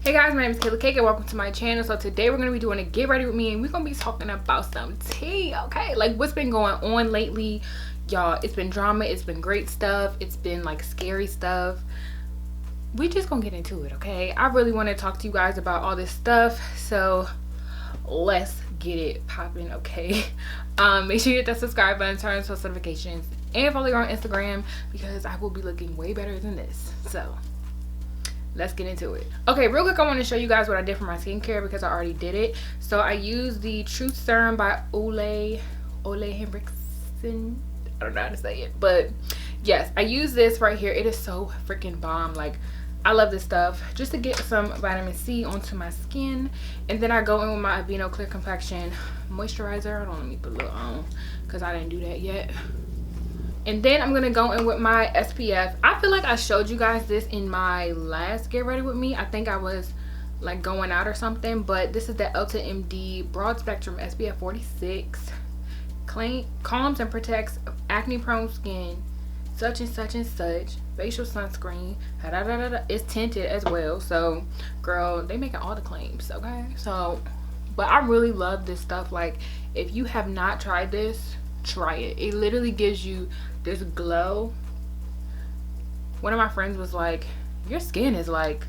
Hey guys, my name is Kaila Kake and welcome to my channel. So today we're going to be doing a get ready with me and we're going to be talking about some tea, okay? Like what's been going on lately, y'all. It's been drama, it's been great stuff, it's been like scary stuff. We just gonna get into it, okay? I really want to talk to you guys about all this stuff, so let's get it popping, okay? Make sure you hit that subscribe button, turn on post notifications, and follow me on Instagram because I will be looking way better than this. So let's get into it. Okay, real quick, I want to show you guys what I did for my skincare because I already did it. So I used the Truth Serum by Ole Henriksen. I don't know how to say it, but yes, I use this right here. It is so freaking bomb. Like, I love this stuff just to get some vitamin C onto my skin. And then I go in with my Aveeno Clear Complexion moisturizer. Hold on, let me put a little on because I didn't do that yet. And then I'm gonna go in with my SPF. I feel like I showed you guys this in my last get ready with me. I think I was like going out or something, but this is the Ulta MD Broad Spectrum SPF 46. Calms and protects acne prone skin, such and such and such. Facial sunscreen. It's tinted as well. So girl, they making all the claims, okay? So, but I really love this stuff. Like, if you have not tried this, try it. It literally gives you this glow. One of my friends was like, your skin is like,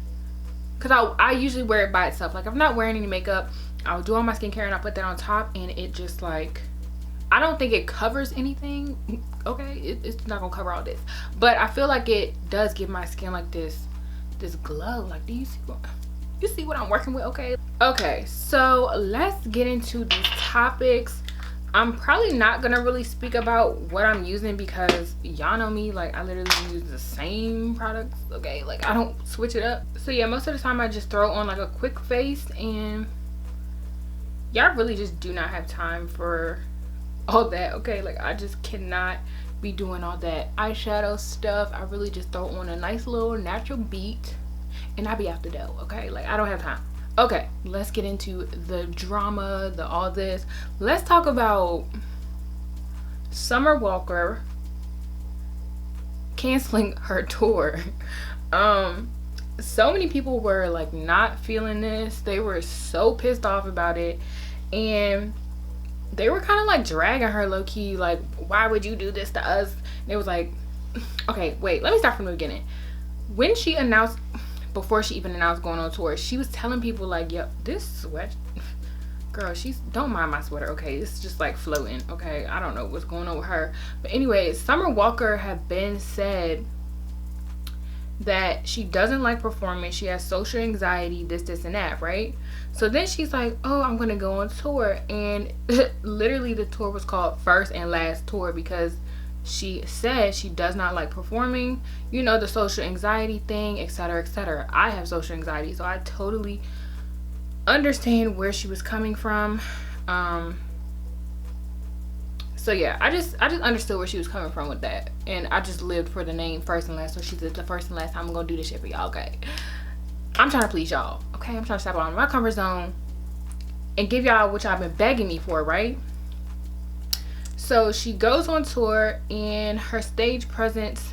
because I usually wear it by itself. Like, if I'm not wearing any makeup, I'll do all my skincare and I put that on top, and it just like, I don't think it covers anything, okay? It's not gonna cover all this, but I feel like it does give my skin like this glow. Like, do you see what I'm working with? Okay, so let's get into these topics. I'm probably not gonna really speak about what I'm using because y'all know me, like I literally use the same products, okay? Like I don't switch it up. So yeah, most of the time I just throw on like a quick face, and y'all really just do not have time for all that, okay? Like I just cannot be doing all that eyeshadow stuff. I really just throw on a nice little natural beat and I be out the door, okay? Like I don't have time. Okay, let's get into the drama, all this. Let's talk about Summer Walker canceling her tour. So many people were like not feeling this. They were so pissed off about it, and they were kind of like dragging her low-key, like, why would you do this to us? And it was like, okay, wait, let me start from the beginning. When she announced, before she even announced going on tour, she was telling people like, yo, this sweat, girl, don't mind my sweater, okay? It's just like floating, okay? I don't know what's going on with her. But anyways, Summer Walker had been said that she doesn't like performing. She has social anxiety, this and that, right? So then she's like, oh, I'm gonna go on tour. And literally the tour was called First and Last Tour because she said she does not like performing, you know, the social anxiety thing, etc, etc. I have social anxiety, so I totally understand where she was coming from. So yeah, I just understood where she was coming from with that, and I just lived for the name First and Last. So she said, the first and last time I'm gonna do this shit for y'all, okay? I'm trying to please y'all, okay? I'm trying to step out of my comfort zone and give y'all what y'all been begging me for, right? So she goes on tour and her stage presence,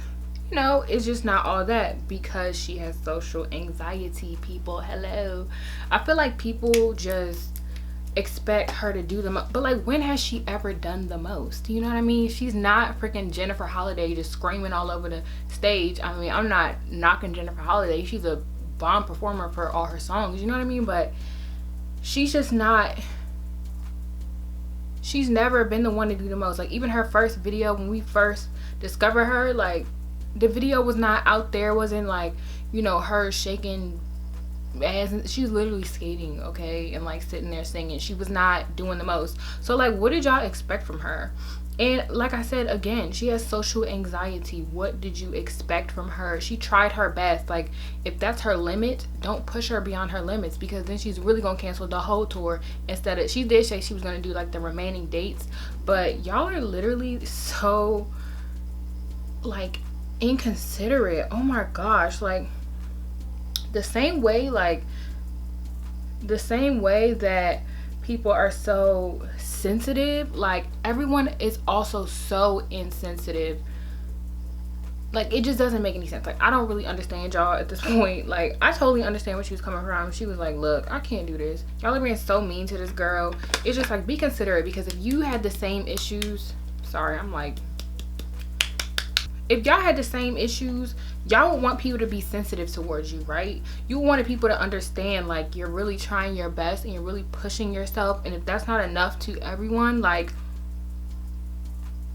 you know, is just not all that because she has social anxiety, people. Hello. I feel like people just expect her to do the most, but like, when has she ever done the most? You know what I mean? She's not freaking Jennifer Holliday just screaming all over the stage. I mean, I'm not knocking Jennifer Holliday. She's a bomb performer for all her songs, you know what I mean? But she's just not, she's never been the one to do the most. Like, even her first video, when we first discovered her, like, the video was not out there, wasn't like, you know, her shaking ass. She was literally skating, okay, and like sitting there singing. She was not doing the most. So like, what did y'all expect from her? And like I said, again, she has social anxiety. What did you expect from her? She tried her best. Like, if that's her limit, don't push her beyond her limits, because then she's really gonna cancel the whole tour instead of, she did say she was gonna do like the remaining dates, but y'all are literally so like inconsiderate. Oh my gosh. Like, the same way that people are so sensitive, like everyone is also so insensitive Like, it just doesn't make any sense. Like, I don't really understand y'all at this point. Like, I totally understand where she was coming from. She was like, look, I can't do this. Y'all are being so mean to this girl. It's just like, be considerate, because if you had the same issues, sorry, I'm like, if y'all had the same issues, y'all would want people to be sensitive towards you, right? You wanted people to understand, like, you're really trying your best and you're really pushing yourself. And if that's not enough to everyone, like,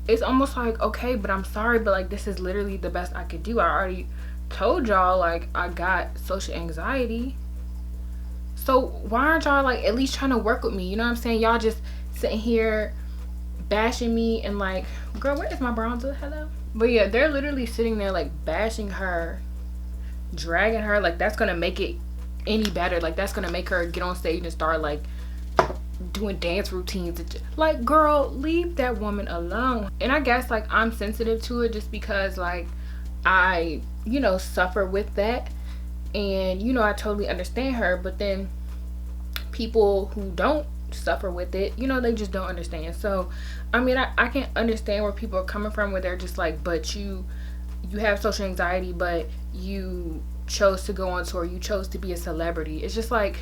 it's almost like, okay, but I'm sorry, but like, this is literally the best I could do. I already told y'all, like, I got social anxiety. So why aren't y'all, like, at least trying to work with me? You know what I'm saying? Y'all just sitting here bashing me and like, girl, where is my bronzer? Hello? But yeah, they're literally sitting there like bashing her, dragging her. Like, that's gonna make it any better. Like, that's gonna make her get on stage and start like doing dance routines. Like, girl, leave that woman alone. And I guess like I'm sensitive to it just because like I, you know, suffer with that, and you know, I totally understand her. But then people who don't suffer with it, you know, they just don't understand. So I mean, I can't understand where people are coming from, where they're just like, but you have social anxiety, but you chose to go on tour, you chose to be a celebrity. It's just like,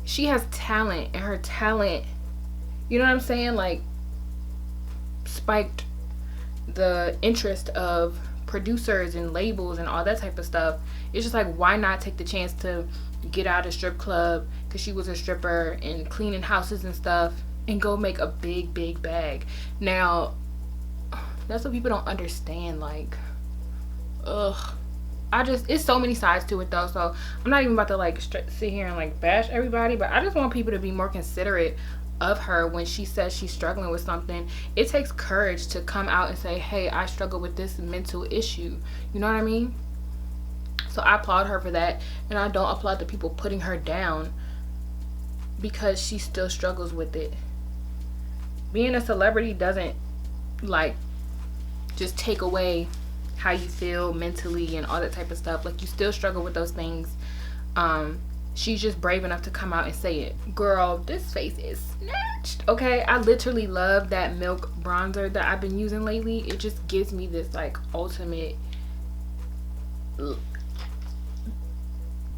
she has talent, and her talent, you know what I'm saying, like, spiked the interest of producers and labels and all that type of stuff. It's just like, why not take the chance to get out of strip club, because she was a stripper and cleaning houses and stuff, and go make a big bag. Now, that's what people don't understand. Like, ugh. It's so many sides to it though, so I'm not even about to like sit here and like bash everybody, but I just want people to be more considerate of her when she says she's struggling with something. It takes courage to come out and say, hey, I struggle with this mental issue. You know what I mean? So I applaud her for that, and I don't applaud the people putting her down because she still struggles with it. Being a celebrity doesn't like just take away how you feel mentally and all that type of stuff. Like, you still struggle with those things. She's just brave enough to come out and say it. Girl, this face is snatched. Okay, I literally love that milk bronzer that I've been using lately. It just gives me this like ultimate.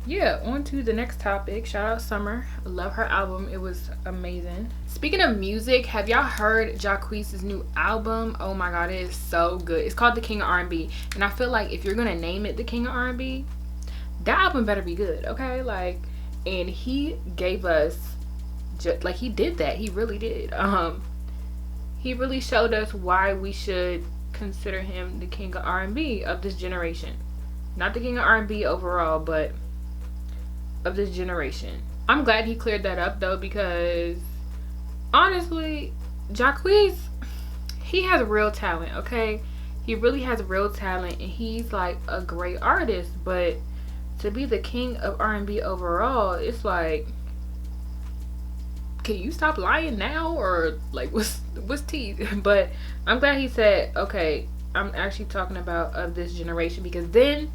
Yeah, on to the next topic. Shout out Summer. I love her album. It was amazing. Speaking of music, have y'all heard Jacquees's new album? Oh my god, it is so good. It's called The King of R&B, and I feel like if you're gonna name it The King of R&B, that album better be good, okay? Like, and he gave us just like, he did that. He really did. He really showed us why we should consider him the king of R&B of this generation. Not the king of R&B overall, but of this generation. I'm glad he cleared that up though, because honestly, Jacquees, he has real talent, okay? He really has real talent, and he's like a great artist, but to be the king of R&B overall, it's like, can you stop lying now, or like what's tea? But I'm glad he said, okay, I'm actually talking about of this generation, because then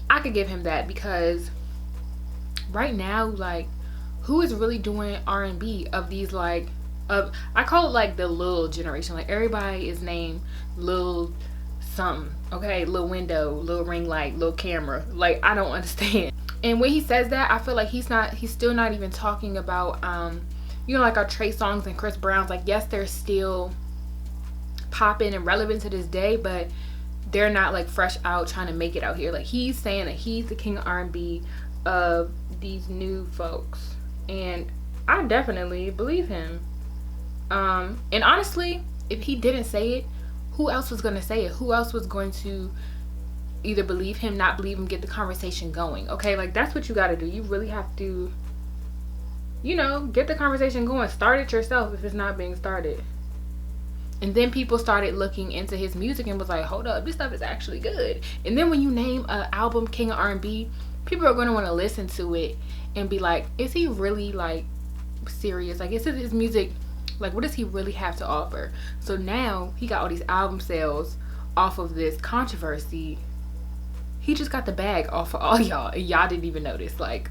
I could give him that, because right now, like, who is really doing R&B of these, like, of, I call it like the Lil generation. Like, everybody is named Lil something, okay? Lil window, Lil ring light, Lil camera. Like, I don't understand. And when he says that, I feel like he's still not even talking about you know, like our Trey Songz and Chris Browns. Like, yes, they're still popping and relevant to this day, but they're not like fresh out trying to make it out here. Like, he's saying that he's the king of R&B of these new folks, and I definitely believe him. And honestly, if he didn't say it, who else was going to say it? Who else was going to either believe him, not believe him, get the conversation going? Okay, like, that's what you got to do. You really have to, you know, get the conversation going. Start it yourself if it's not being started. And then people started looking into his music and was like, hold up, this stuff is actually good. And then when you name an album King of R&B, people are going to want to listen to it and be like, is he really like serious? Like, is his music, like, what does he really have to offer? So now he got all these album sales off of this controversy. He just got the bag off of all y'all, and y'all didn't even notice. Like,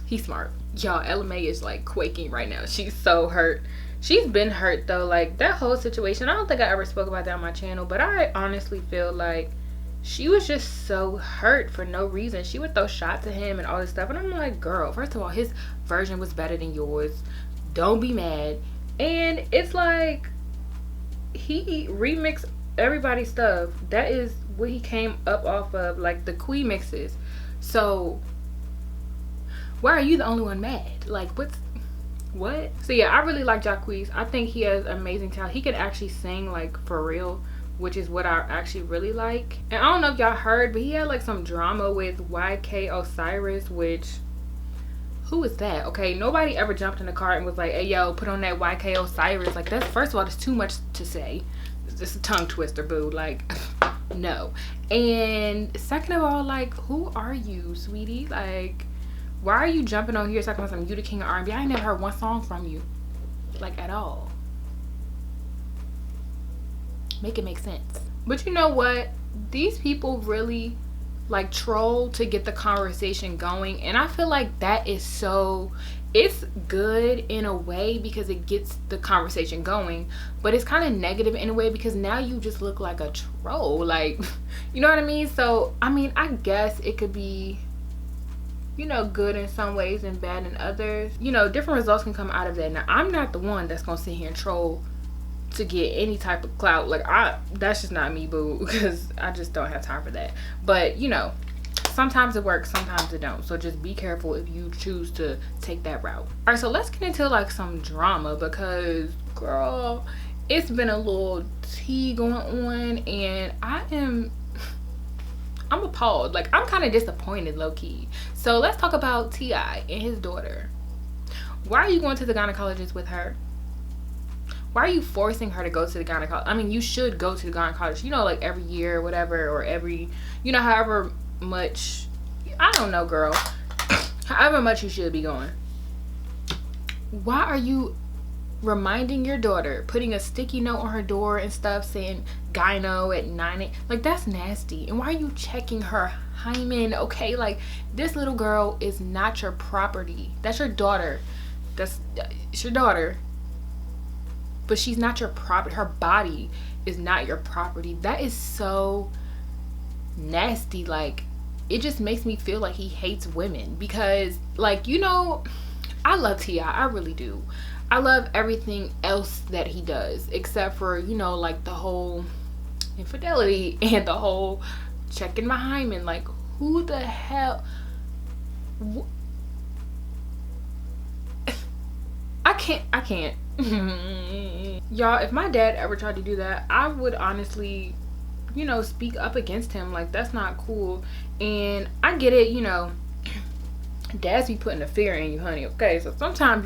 He's smart. Y'all, LMA is like quaking right now. She's so hurt. She's been hurt though. Like that whole situation, I don't think I ever spoke about that on my channel, but I honestly feel like she was just so hurt for no reason. She would throw shots at him and all this stuff, and I'm like, girl, first of all, his version was better than yours. Don't be mad. And it's like, he remixed everybody's stuff. That is what he came up off of, like the Queen mixes. So why are you the only one mad? Like, what? So yeah, I really like Jacquees. I think he has amazing talent. He can actually sing, like, for real, which is what I actually really like. And I don't know if y'all heard, but he had like some drama with YK Osiris, which, who is that? Okay, nobody ever jumped in the car and was like, hey yo, put on that YK Osiris. Like, that's, first of all, that's too much to say. It's just a tongue twister, boo. Like, no. And second of all, like, who are you, sweetie? Like, why are you jumping on here talking about some you the king of R&B? I ain't never heard one song from you, like, at all. Make it make sense. But you know what? These people really like troll to get the conversation going, and I feel like that is so, it's good in a way because it gets the conversation going, but it's kind of negative in a way because now you just look like a troll. Like, you know what I mean? So I mean, I guess it could be, you know, good in some ways and bad in others. You know, different results can come out of that. Now, I'm not the one that's gonna sit here and troll to get any type of clout. Like, that's just not me, boo, because I just don't have time for that. But you know, sometimes it works, sometimes it don't, so just be careful if you choose to take that route. All right, so let's get into like some drama, because girl, it's been a little tea going on, and I'm appalled. Like, I'm kind of disappointed, low-key. So let's talk about T.I. and his daughter. Why are you going to the gynecologist with her? Why are you forcing her to go to the gynecologist? I mean, you should go to the gynecologist, you know, like every year or whatever, or every, you know, however much, I don't know, girl, however much you should be going. Why are you reminding your daughter, putting a sticky note on her door and stuff saying gyno at 9 like, that's nasty. And why are you checking her hymen? Okay, like, this little girl is not your property. That's your daughter. It's your daughter, but she's not your property. Her body is not your property. That is so nasty. Like, it just makes me feel like he hates women, because, like, you know, I love T.I. I really do. I love everything else that he does, except for, you know, like the whole infidelity and the whole checking my hymen. Like, who the hell? I can't. Y'all, if my dad ever tried to do that, I would honestly, you know, speak up against him. Like, that's not cool. And I get it, you know, dads be putting the fear in you, honey, okay? So sometimes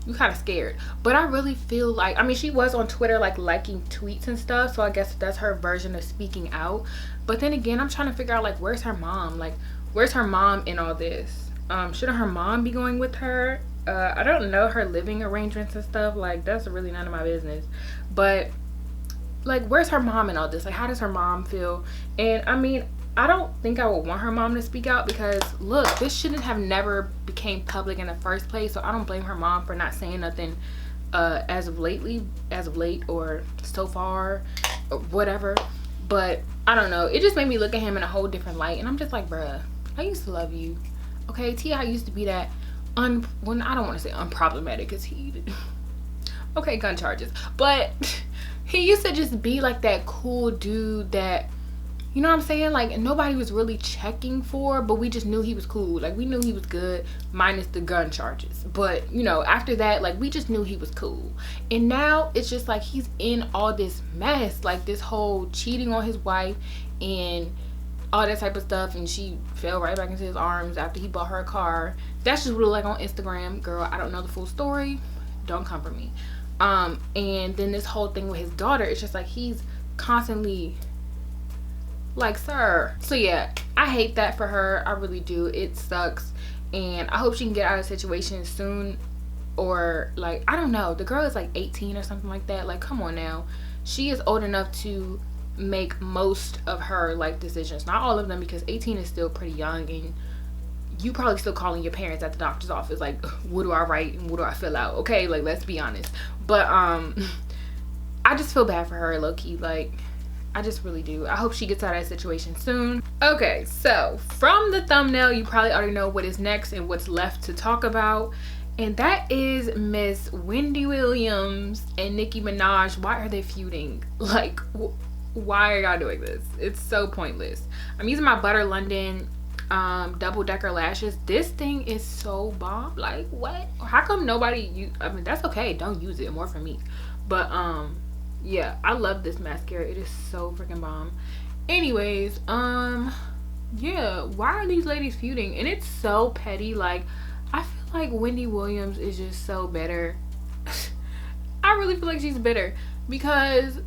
you kind of scared. But I really feel like, I mean, she was on Twitter, like, liking tweets and stuff, so I guess that's her version of speaking out. But then again, I'm trying to figure out, like, where's her mom? Like, where's her mom in all this? Shouldn't her mom be going with her? I don't know her living arrangements and stuff. Like, that's really none of my business. But, like, where's her mom in all this? Like, how does her mom feel? And I mean, I don't think I would want her mom to speak out, because look, this shouldn't have never became public in the first place. So I don't blame her mom for not saying nothing as of late or so far or whatever. But I don't know, it just made me look at him in a whole different light, and I'm just like, bruh, I used to love you, okay? T.I. used to be that well, I don't want to say unproblematic, because he okay, gun charges, but he used to just be like that cool dude that, you know what I'm saying, like, nobody was really checking for, but we just knew he was cool. Like, we knew he was good, minus the gun charges. But, you know, after that, like, we just knew he was cool. And now it's just like he's in all this mess, like this whole cheating on his wife and all that type of stuff, and she fell right back into his arms after he bought her a car. That's just what it looked like on Instagram. Girl, I don't know the full story, don't come for me. And then this whole thing with his daughter, it's just like he's constantly like, sir. So yeah, I hate that for her, I really do. It sucks, and I hope she can get out of the situation soon, or like, I don't know, the girl is like 18 or something like that. Like, come on now, she is old enough to make most of her life decisions, not all of them, because 18 is still pretty young, and you probably still calling your parents at the doctor's office like, what do I write and what do I fill out? Okay, like, let's be honest. But I just feel bad for her, low-key. Like, I just really do. I hope she gets out of that situation soon. Okay, so from the thumbnail, you probably already know what is next and what's left to talk about. And that is Miss Wendy Williams and Nicki Minaj. Why are they feuding? Like, why are y'all doing this? It's so pointless. I'm using my Butter London double decker lashes. This thing is so bomb. Like, what? How come nobody I mean, that's okay, don't use it, more for me. But yeah, I love this mascara. It is so freaking bomb. Anyways, yeah, why are these ladies feuding? And it's so petty. Like, I feel like Wendy Williams is just so bitter. I really feel like she's bitter because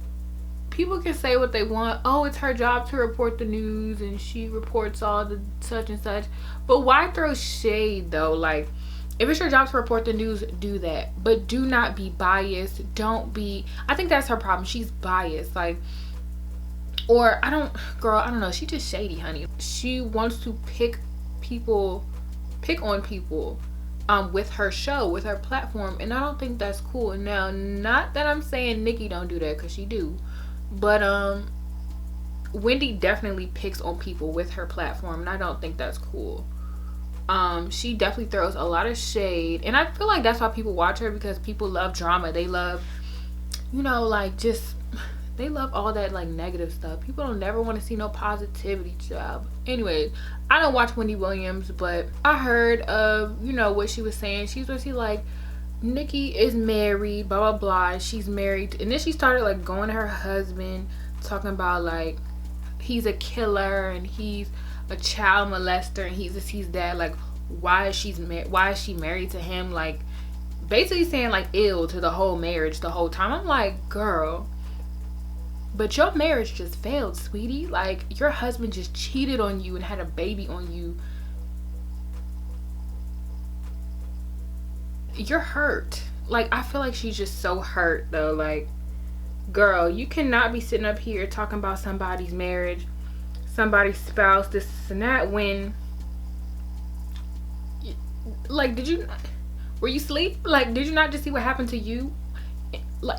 people can say what they want. Oh, it's her job to report the news and she reports all the such and such. But why throw shade though? Like, if it's your job to report the news, do that. But do not be biased. Don't be, I think that's her problem. She's biased. Like, or I don't know. She just shady, honey. She wants to pick on people with her show, with her platform. And I don't think that's cool. Now, not that I'm saying Nicki don't do that, because she do. But Wendy definitely picks on people with her platform, and I don't think that's cool. She definitely throws a lot of shade, and I feel like that's why people watch her, because people love drama. They love, you know, like, just, they love all that, like, negative stuff. People don't never want to see no positivity, child. Anyways, I don't watch Wendy Williams, but I heard of, you know, what she was saying. She's basically like, Nicki is married, blah blah blah, she's married. And then she started like going to her husband, talking about like he's a killer and he's a child molester and he's this, he's that. Like, why is she married to him? Like, basically saying like ill to the whole marriage the whole time. I'm like, girl, but your marriage just failed, sweetie. Like, your husband just cheated on you and had a baby on you. You're hurt. Like, I feel like she's just so hurt though. Like, girl, you cannot be sitting up here talking about somebody's marriage, somebody's spouse, this and that, when, like, were you asleep? Like, did you not just see what happened to you? Like,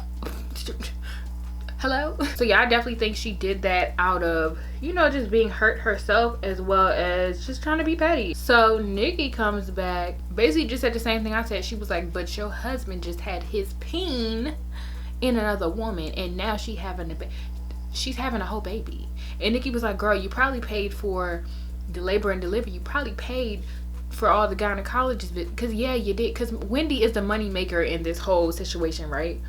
hello? So yeah, I definitely think she did that out of, you know, just being hurt herself, as well as just trying to be petty. So Nicki comes back, basically just said the same thing I said. She was like, but your husband just had his peen in another woman, and now she's having a whole baby. And Nicki was like, girl, you probably paid for the labor and delivery. You probably paid for all the gynecologists, because yeah, you did. Because Wendy is the money maker in this whole situation, right?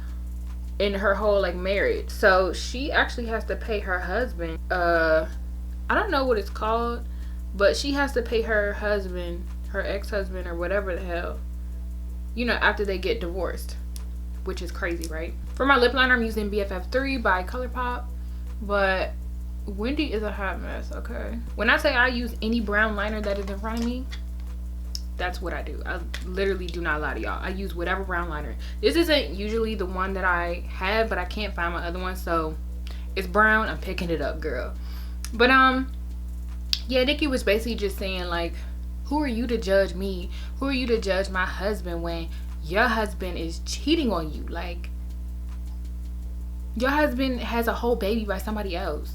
In her whole like marriage. So she actually has to pay her husband, I don't know what it's called, but she has to pay her husband, her ex-husband or whatever the hell, you know, after they get divorced, which is crazy, right? For my lip liner, I'm using BFF3 by ColourPop, but Wendy is a hot mess. Okay, when I say I use any brown liner that is in front of me, that's what I do. I literally do not lie to y'all. I use whatever brown liner. This isn't usually the one that I have, but I can't find my other one, so it's brown. I'm picking it up, girl. But yeah, Nicki was basically just saying like, who are you to judge me? Who are you to judge my husband when your husband is cheating on you? Like, your husband has a whole baby by somebody else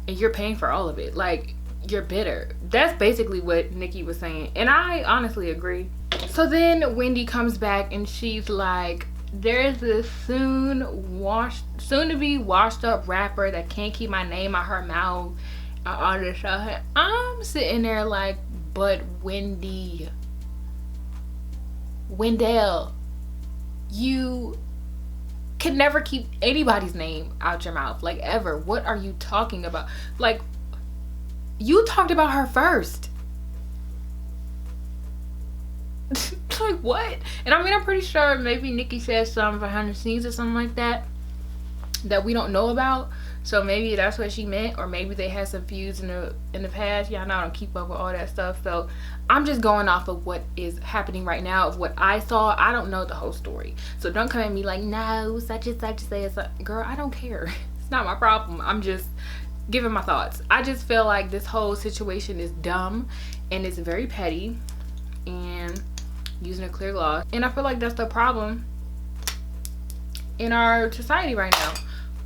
and you're paying for all of it. Like, you're bitter. That's basically what Nicki was saying, and I honestly agree. So then Wendy comes back and she's like, there's this soon to be washed up rapper that can't keep my name out her mouth, all this stuff. I'm sitting there like, but Wendell, you can never keep anybody's name out your mouth, like, ever. What are you talking about? Like, you talked about her first. Like, what? And I mean, I'm pretty sure maybe Nicki said something behind the scenes or something like that we don't know about. So maybe that's what she meant, or maybe they had some feuds in the past. Y'all know I don't keep up with all that stuff, so I'm just going off of what is happening right now, of what I saw. I don't know the whole story, so don't come at me like, no, such and such say it's like, girl, I don't care. It's not my problem. I'm just giving my thoughts. I just feel like this whole situation is dumb, and it's very petty and using a clear gloss. And I feel like that's the problem in our society right now.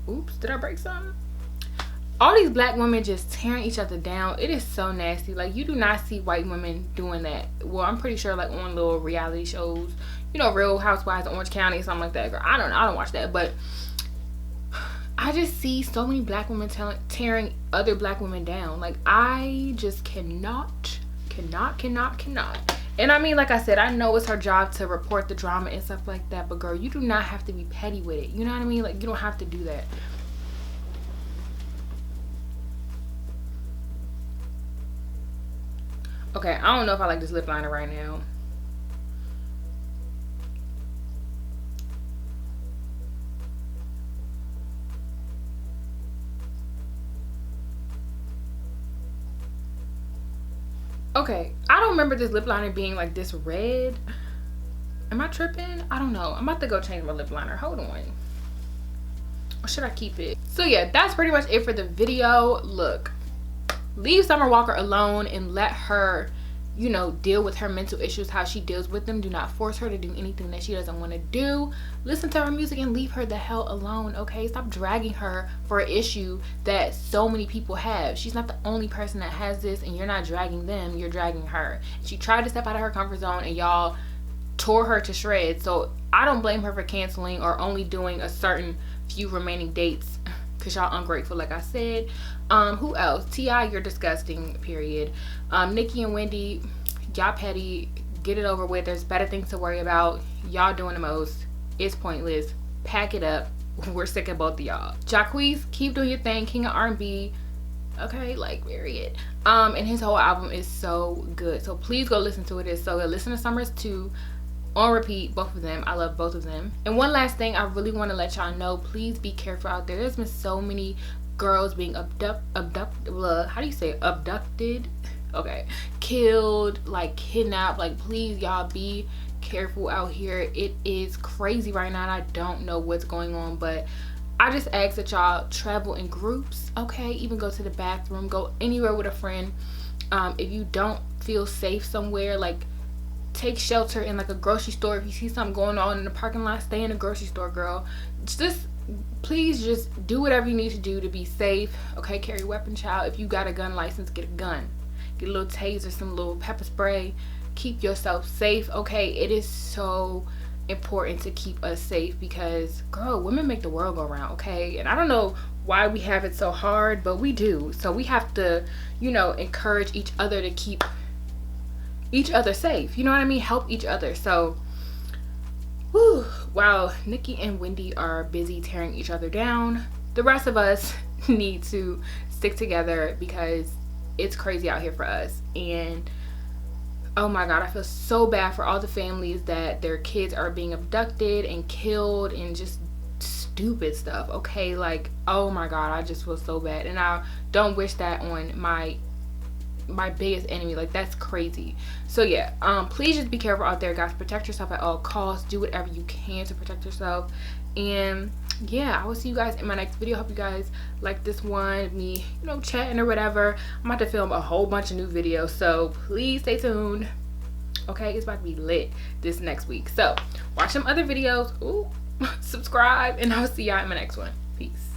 Oops, did I break something? All these black women just tearing each other down. It is so nasty. Like, you do not see white women doing that. Well, I'm pretty sure like on little reality shows, you know, Real Housewives of Orange County or something like that. Girl, I don't watch that, but I just see so many black women tearing other black women down. Like, I just cannot. And I mean, like I said, I know it's her job to report the drama and stuff like that, but girl, you do not have to be petty with it. You know what I mean? Like, you don't have to do that. Okay, I don't know if I like this lip liner right now. Okay, I don't remember this lip liner being like this red. Am I tripping? I don't know. I'm about to go change my lip liner. Hold on. Or should I keep it? So yeah, that's pretty much it for the video. Look, leave Summer Walker alone and let her, you know, deal with her mental issues how she deals with them. Do not force her to do anything that she doesn't want to do. Listen to her music and leave her the hell alone, okay? Stop dragging her for an issue that so many people have. She's not the only person that has this, and you're not dragging them, you're dragging her. She tried to step out of her comfort zone and y'all tore her to shreds. So I don't blame her for canceling or only doing a certain few remaining dates, because y'all ungrateful, like I said. Who else? T.I., you're disgusting, period. Nicki and Wendy, y'all petty. Get it over with. There's better things to worry about. Y'all doing the most. It's pointless. Pack it up. We're sick of both of y'all. Jacquees, keep doing your thing. King of R&B. Okay, like, period. And his whole album is so good. So please go listen to it. It's so good. Listen to Summers 2 on repeat, both of them. I love both of them. And one last thing I really want to let y'all know, please be careful out there. There's been so many girls being abducted, okay, killed, like kidnapped. Like, please y'all be careful out here. It is crazy right now and I don't know what's going on, but I just ask that y'all travel in groups, okay? Even go to the bathroom, go anywhere with a friend. If you don't feel safe somewhere, like, take shelter in like a grocery store. If you see something going on in the parking lot, stay in the grocery store, girl. Just please just do whatever you need to do to be safe, okay? Carry a weapon, child. If you got a gun license, get a gun, get a little taser, some little pepper spray. Keep yourself safe, okay? It is so important to keep us safe because, girl, women make the world go round, okay? And I don't know why we have it so hard, but we do. So we have to, you know, encourage each other to keep each other safe, you know what I mean? Help each other. So whew, while Nicki and Wendy are busy tearing each other down, the rest of us need to stick together because it's crazy out here for us. And oh my god, I feel so bad for all the families that their kids are being abducted and killed and just stupid stuff, okay? Like, oh my god, I just feel so bad, and I don't wish that on my biggest enemy. Like, that's crazy. So yeah, please just be careful out there, guys. Protect yourself at all costs. Do whatever you can to protect yourself. And yeah, I will see you guys in my next video. Hope you guys like this one, me, you know, chatting or whatever. I'm about to film a whole bunch of new videos, so please stay tuned, okay? It's about to be lit this next week. So watch some other videos. Ooh, subscribe, and I'll see y'all in my next one. Peace.